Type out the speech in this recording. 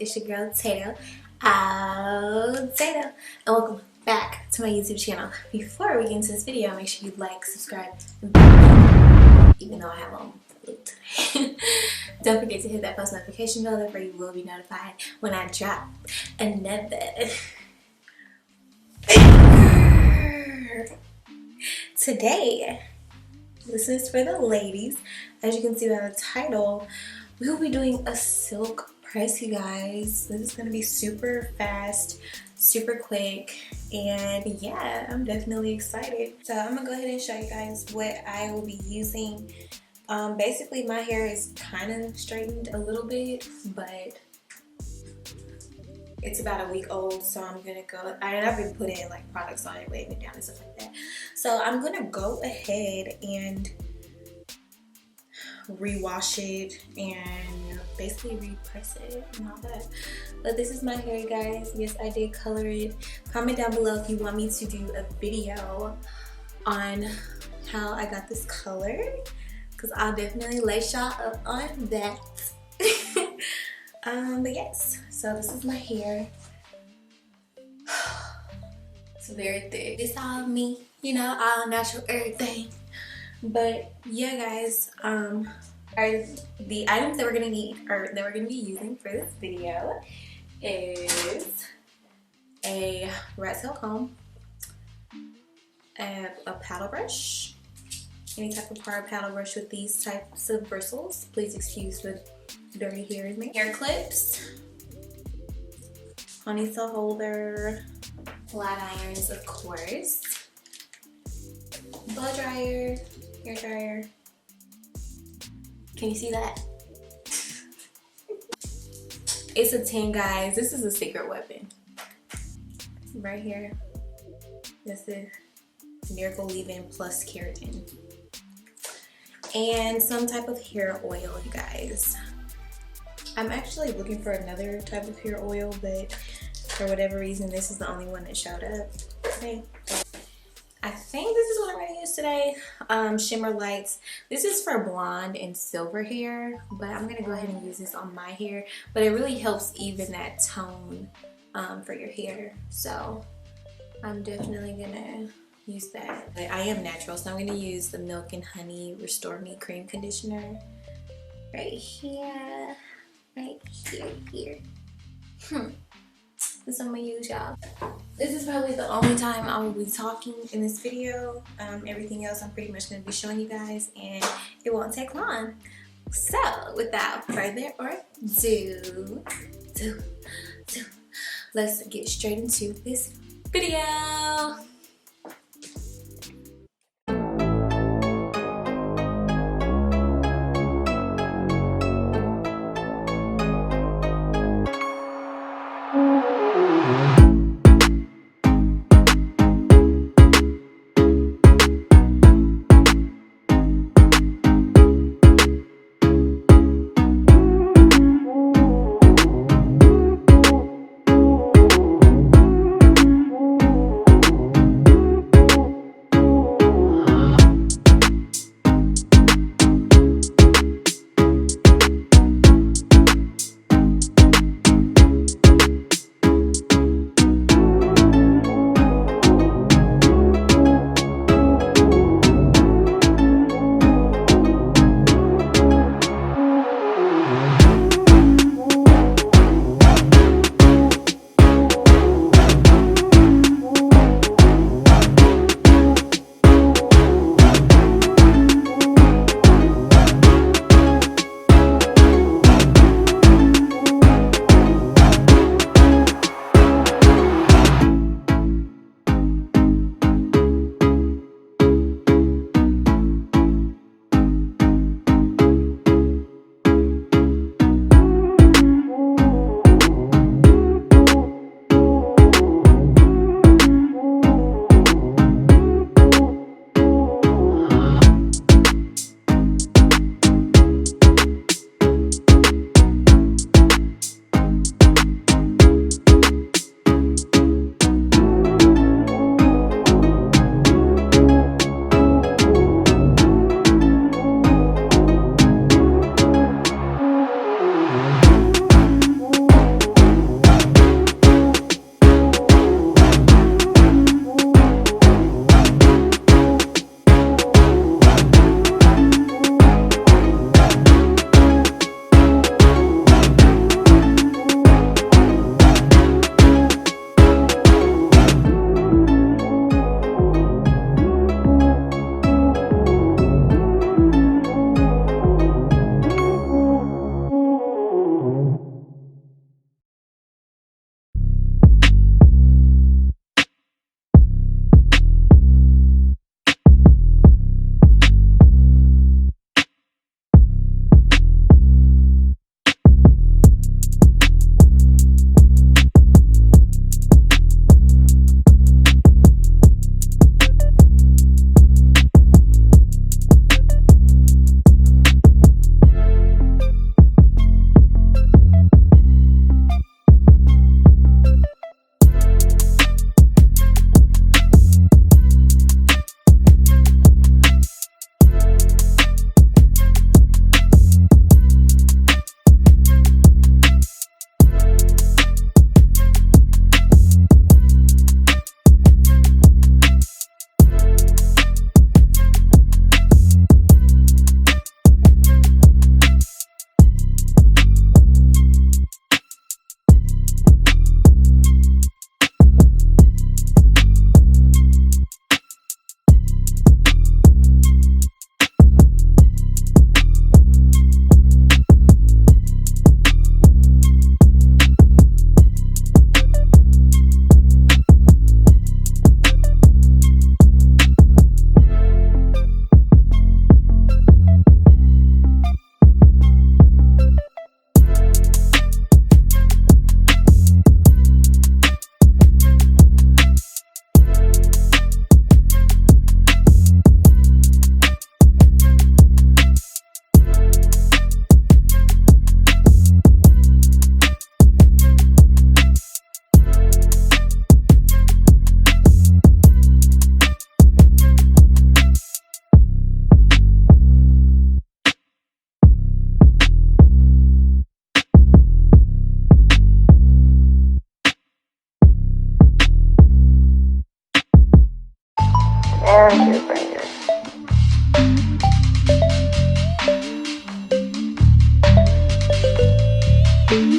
It's your girl Tato. Oh, Tato. And welcome back to my YouTube channel. Before we get into this video, make sure you like, subscribe, and even though I have on blue today. Don't forget to hit that post notification bell, that way you will be notified when I drop another. Today, this is for the ladies. As you can see by the title, we will be doing a silk press, you guys. This is gonna be super fast, super quick, and yeah, I'm definitely excited. So I'm gonna go ahead and show you guys what I will be using. Basically my hair is kind of straightened a little bit, but it's about a week old, so I'm gonna go, I've been putting like products on it, weighing it down and stuff like that. So I'm gonna go ahead and rewash it and basically repress it and all that. But this is my hair, you guys. Yes, I did color it. Comment down below if you want me to do a video on how I got this color, because I'll definitely lace y'all up on that. But yes, so this is my hair. It's very thick. It's all me, you know, all natural, everything. But yeah, guys, the items that we're gonna need, or that we're gonna be using for this video, is a rat tail comb, a paddle brush, any type of hard paddle brush with these types of bristles. Please excuse the dirty hair in me. Hair clips, ponytail holder, flat irons, of course, blow dryer, hair dryer. Can you see that? It's a 10, guys. This is a secret weapon. Right here. This is Miracle Leave-In Plus Keratin. And some type of hair oil, you guys. I'm actually looking for another type of hair oil, but for whatever reason, this is the only one that showed up today. I think this is what I'm gonna use today. Shimmer Lights. This is for blonde and silver hair, but I'm gonna go ahead and use this on my hair. But it really helps even that tone for your hair. So I'm definitely gonna use that. But I am natural, so I'm gonna use the Milk and Honey Restore Me Cream Conditioner right here. Right here. This is what I'm gonna use, y'all. This is probably the only time I will be talking in this video. Everything else I'm pretty much gonna be showing you guys, and it won't take long. So without further ado, let's get straight into this video. Bye.